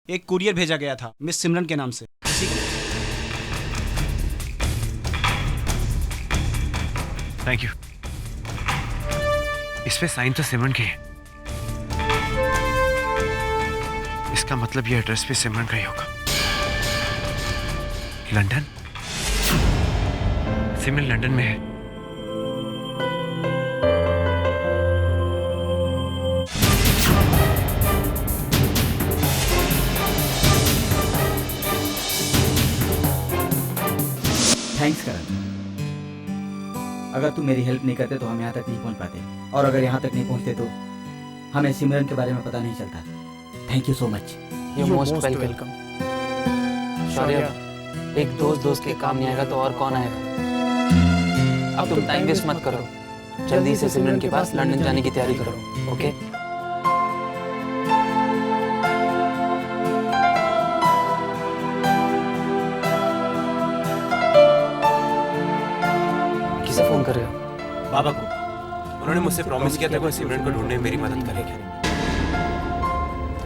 एक कुरियर भेजा गया था मिस सिमरन के नाम से। Thank you. इस पे साइन तो सिमरन के है। इसका मतलब ये एड्रेस भी सिमरन का ही होगा। लंदन? सिमरन लंदन में है। थैंक्स करण। अगर तुम मेरी हेल्प नहीं करते तो हम यहाँ तक नहीं पहुँच पाते, और अगर यहाँ तक नहीं पहुँचते तो हमें सिमरन के बारे में पता नहीं चलता। Thank you so much. You most welcome. Shaurya, एक दोस्त के काम नहीं आएगा तो और कौन आएगा। अब तुम टाइम वेस्ट मत करो, जल्दी से सिमरन के पास लंदन जाने की तैयारी करो। ओके? किसे फोन कर रहे हो? बाबा को। उन्होंने मुझसे प्रॉमिस किया था कि वो सिमरन को ढूंढने में मेरी मदद करेंगे।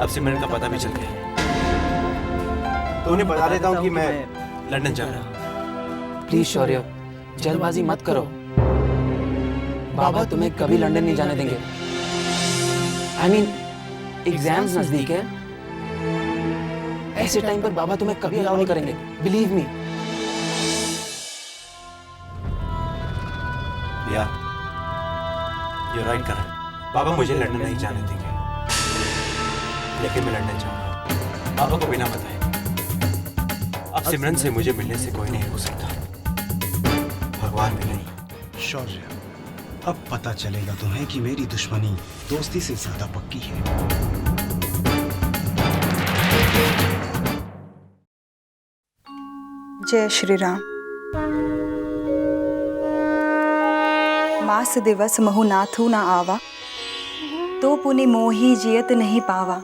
अब सिमरन का पता भी चल गया है, तो उन्हें बता देता हूँ कि मैं लंदन जा रहा हूँ। प्लीज शौर्य, जल्दबाजी मत करो। बाबा तुम्हें कभी लंदन नहीं जाने देंगे। I mean, एग्जाम्स नजदीक है। ऐसे टाइम पर बाबा तुम्हें कभी अलाउ नहीं करेंगे। Believe me. या ये राइट कर। बाबा मुझे लंदन नहीं जाने देंगे, लेकिन मैं लंदन जाऊंगा, बाबा को बिना बताए। अब सिमरन से मुझे मिलने से कोई नहीं हो सकता, भगवान भी नहीं। शौर्य, अब पता चलेगा तुम्हें कि मेरी दुश्मनी दोस्ती से ज्यादा पक्की है। जय श्री राम। मास दिवस महु नाथू ना आवा, तो पुनि मोही जियत नहीं पावा।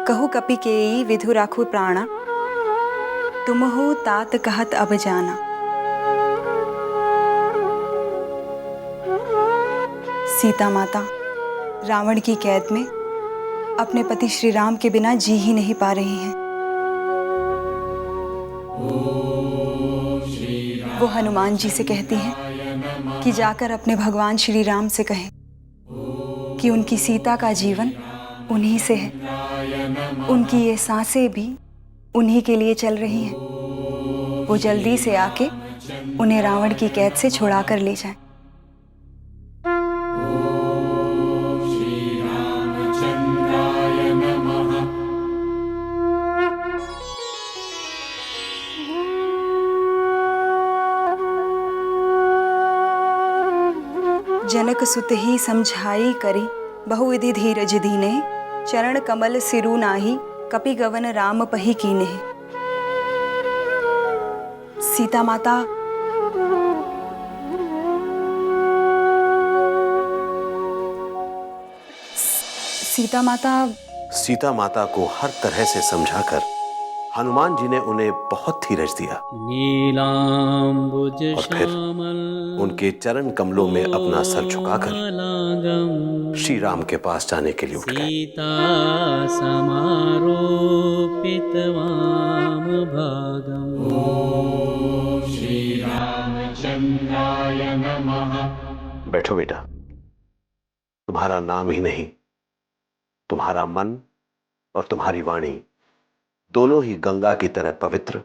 कहु कपि केई विधु राखु प्राणा, तुमहु तात कहत अब जाना। सीता माता रावण की कैद में अपने पति श्री राम के बिना जी ही नहीं पा रही हैं। वो हनुमान जी से कहती हैं कि जाकर अपने भगवान श्री राम से कहें कि उनकी सीता का जीवन उन्हीं से है, उनकी ये सांसें भी उन्हीं के लिए चल रही हैं। वो जल्दी से आके उन्हें रावण की कैद से छुड़ा कर ले जाएं। जनक सुत ही समझाई करी, बहुविधि धीरज दीने। चरण कमल सिरु नाही, कपि गवन राम पही कीने। सीता माता सीता माता को हर तरह से समझाकर हनुमान जी ने उन्हें बहुत धीरज दिया, और फिर उनके चरण कमलों में अपना सर झुकाकर श्री राम के पास जाने के लिए उठ गए। बैठो बेटा। तुम्हारा नाम ही नहीं, तुम्हारा मन और तुम्हारी वाणी दोनों ही गंगा की तरह पवित्र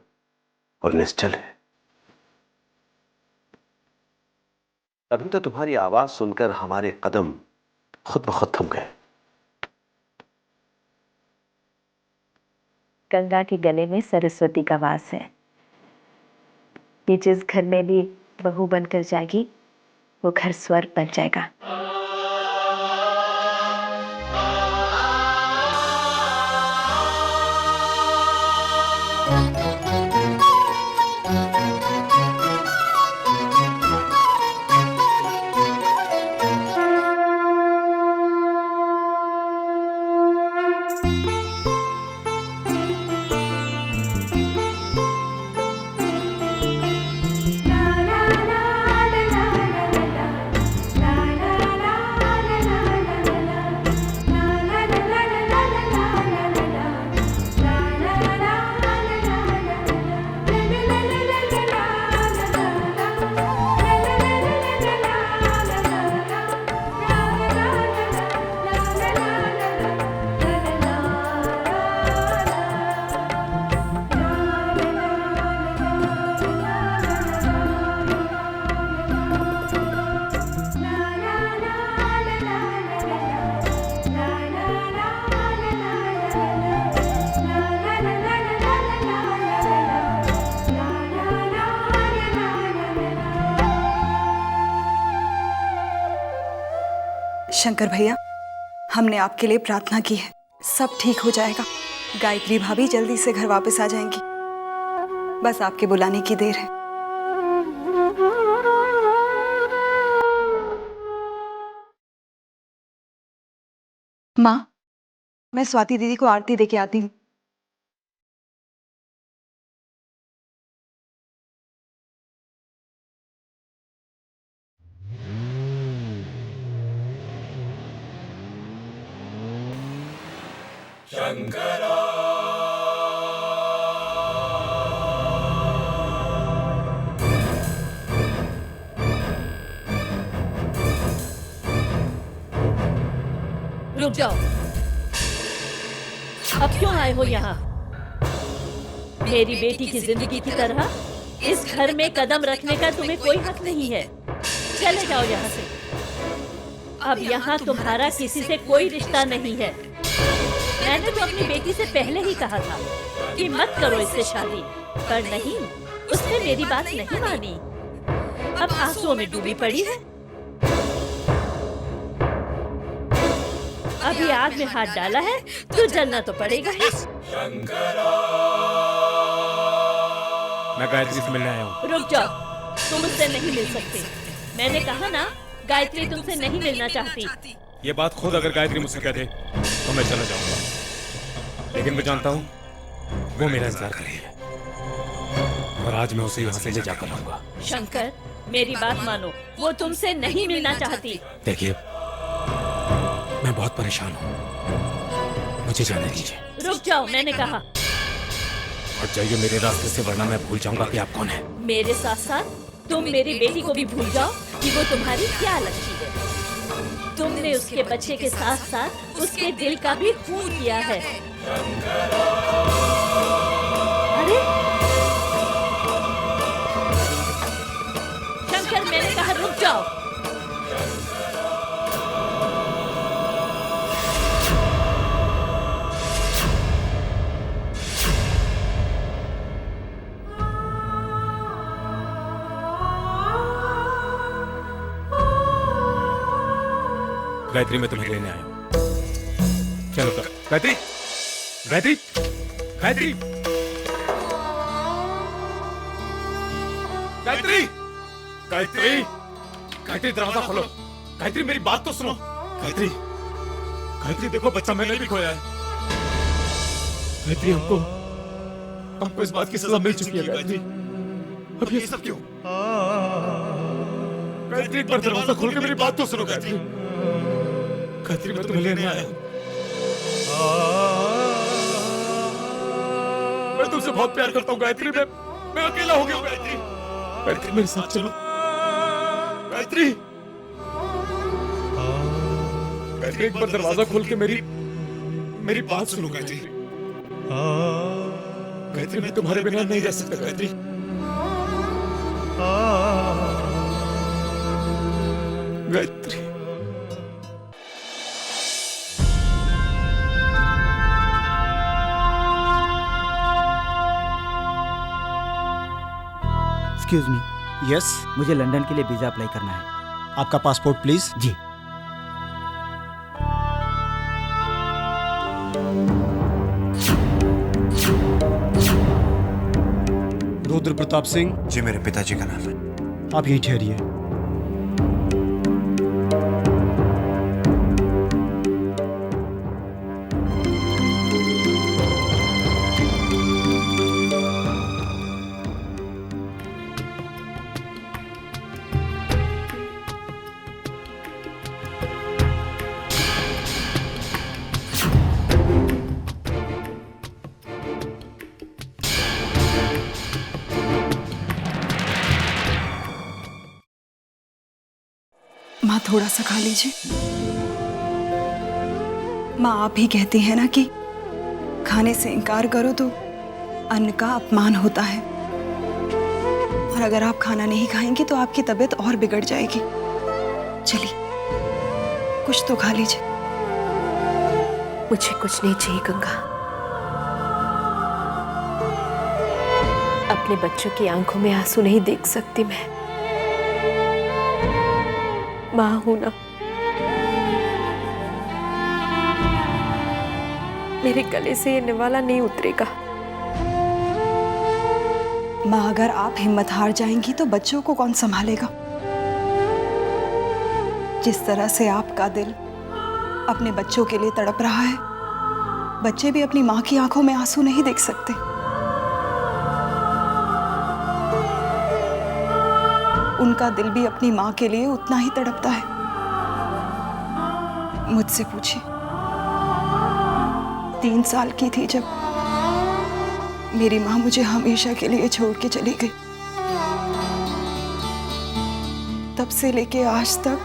और निश्चल है। तभी तो तुम्हारी आवाज सुनकर हमारे कदम खुद ब खुद थम गए। गंगा के गले में सरस्वती का वास है। ये जिस घर में भी बहू बनकर जाएगी, वो घर स्वर्ग बन जाएगा। शंकर भैया, हमने आपके लिए प्रार्थना की है, सब ठीक हो जाएगा। गायत्री भाभी जल्दी से घर वापस आ जाएंगी, बस आपके बुलाने की देर है। माँ, मैं स्वाति दीदी को आरती देके आती हूँ। रुक जाओ, अब क्यों आए हो यहाँ? मेरी बेटी की जिंदगी की तरह इस घर में कदम रखने का तुम्हें कोई हक नहीं है। चले जाओ यहाँ से। अब यहाँ तुम्हारा किसी से कोई रिश्ता नहीं है। मैंने तो अपनी बेटी से पहले ही कहा था कि मत करो इससे शादी, पर नहीं, उसने मेरी बात नहीं मानी। अब आंसुओं में डूबी पड़ी है। अभी आग में हाथ डाला है तो जलना तो पड़ेगा ही। मैं गायत्री से मिलने आया हूँ। रुक जाओ, तुम उससे नहीं मिल सकते। मैंने कहा ना, गायत्री तुमसे नहीं मिलना चाहती। ये बात खुद अगर गायत्री मुझसे कह दे तो मैं चला जाऊंगा, लेकिन मैं जानता हूँ वो मेरा इंतजार कर रही है और आज मैं उसे यहाँ से ले जाकर लाऊंगा। शंकर, मेरी बात मानो, वो तुमसे नहीं मिलना चाहती। देखिए, मैं बहुत परेशान हूँ, मुझे जाने दीजिए। रुक जाओ, मैंने कहा। हट जाइए मेरे रास्ते से, वरना मैं भूल जाऊंगा कि आप कौन है। मेरे साथ साथ तुम मेरी बेटी को भी भूल जाओ कि वो तुम्हारी क्या लगती है। तुमने उसके बच्चे के साथ साथ उसके दिल का भी खून किया है। अरे शंकर, मैंने कहा रुक जाओ। गायत्री, मैं तुम्हें लेने आया हूँ। चलो गायत्री, गायत्री, गायत्री, गायत्री, गायत्री, गायत्री, दरवाजा खोलो। गायत्री, मेरी बात तो सुनो। गायत्री, गायत्री, देखो बच्चा मैंने भी खोया है। गायत्री, हमको इस बात की सजा मिल चुकी है। गायत्री, अब ये सब क्यों? गायत्री, एक बार दरवाजा खोल के मेरी बात तो सुनो। गायत्री, गायत्री, मैं तुम्हें लेने आया हूं। मैं तुमसे बहुत प्यार करता हूँ गायत्री। मैं अकेला हो गया हूँ। गायत्री, गायत्री, मेरे साथ चलो। गायत्री, गायत्री, एक बार दरवाजा खोल के मेरी बात सुनो। गायत्री, गायत्री, मैं तुम्हारे बिना नहीं रह सकता। Gayatri, Gayatri, excuse me, yes, मुझे लंदन के लिए वीजा अप्लाई करना है। आपका पासपोर्ट प्लीज। जी। रुद्र प्रताप सिंह। जी, मेरे पिताजी का नाम है। आप यहीं ठहरिए। माँ, थोड़ा सा खा लीजिए। माँ, आप ही कहती हैं ना कि खाने से इनकार करो तो अन्न का अपमान होता है, और अगर आप खाना नहीं खाएंगी तो आपकी तबीयत और बिगड़ जाएगी। चलिए, कुछ तो खा लीजिए। मुझे कुछ नहीं चाहिए गंगा। अपने बच्चों की आंखों में आंसू नहीं देख सकती मैं। माँ हूं ना, मेरे गले से ये निवाला नहीं उतरेगा। माँ, अगर आप हिम्मत हार जाएंगी तो बच्चों को कौन संभालेगा? जिस तरह से आपका दिल अपने बच्चों के लिए तड़प रहा है, बच्चे भी अपनी माँ की आंखों में आंसू नहीं देख सकते। उनका दिल भी अपनी माँ के लिए उतना ही तड़पता है। मुझसे पूछिए, 3 साल की थी जब मेरी माँ मुझे हमेशा के लिए छोड़ के चली गई। तब से लेके आज तक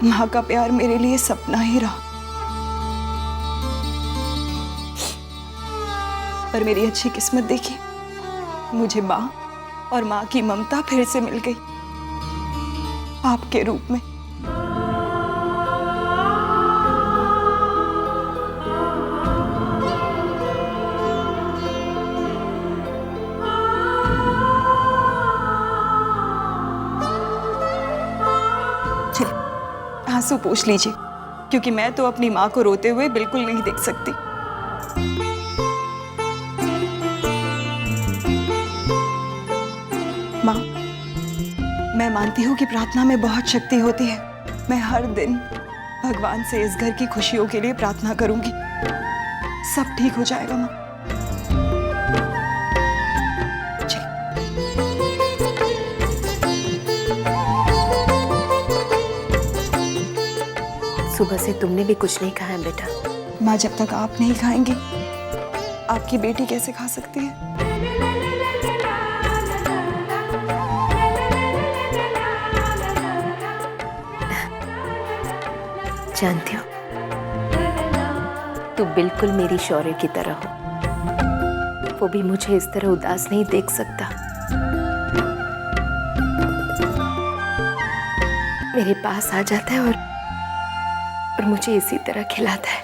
माँ का प्यार मेरे लिए सपना ही रहा। पर मेरी अच्छी किस्मत देखिए, मुझे माँ और माँ की ममता फिर से मिल गई, आपके रूप में। आंसू पोंछ लीजिए, क्योंकि मैं तो अपनी माँ को रोते हुए बिल्कुल नहीं देख सकती। माँ, मैं मानती हूँ कि प्रार्थना में बहुत शक्ति होती है। मैं हर दिन भगवान से इस घर की खुशियों के लिए प्रार्थना करूंगी। सब ठीक हो जाएगा माँ। सुबह से तुमने भी कुछ नहीं कहा है बेटा। माँ, जब तक आप नहीं खाएंगी, आपकी बेटी कैसे खा सकती है? जानती हो, तू बिल्कुल मेरी शौर्य की तरह हो। वो भी मुझे इस तरह उदास नहीं देख सकता। मेरे पास आ जाता है और मुझे इसी तरह खिलाता है।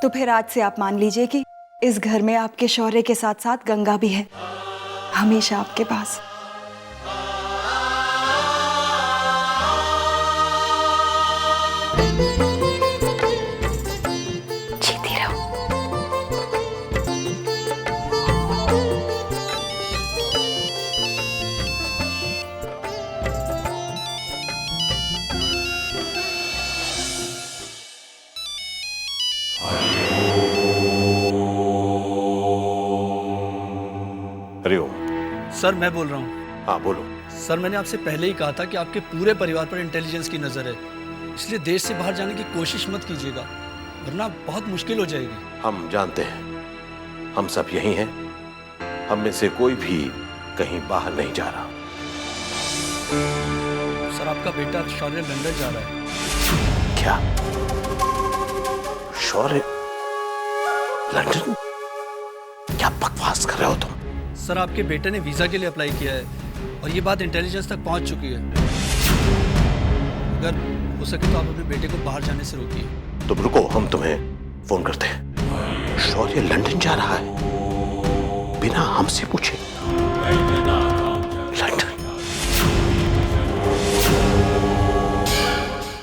तो फिर आज से आप मान लीजिए कि इस घर में आपके शौर्य के साथ साथ गंगा भी है, हमेशा आपके पास। जीती रहो। हरिओम। सर, मैं बोल रहा हूँ। हाँ बोलो। सर, मैंने आपसे पहले ही कहा था कि आपके पूरे परिवार पर इंटेलिजेंस की नजर है, इसलिए देश से बाहर जाने की कोशिश मत कीजिएगा, वरना बहुत मुश्किल हो जाएगी। हम जानते हैं, हम सब यही हैं। हम में से कोई भी कहीं बाहर नहीं जा रहा। सर, आपका बेटा शौर्य लंदन जा रहा है। क्या? शौर्य लंदन? क्या बकवास कर रहे हो तुम? सर, आपके बेटे ने वीजा के लिए अप्लाई किया है और ये बात इंटेलिजेंस तक पहुंच चुकी है। अगर हो सके तो आप अपने बेटे को बाहर जाने से रोकिए। तुम रुको, हम तुम्हें फोन करते हैं। शौर्य लंदन जा रहा है बिना हमसे पूछे?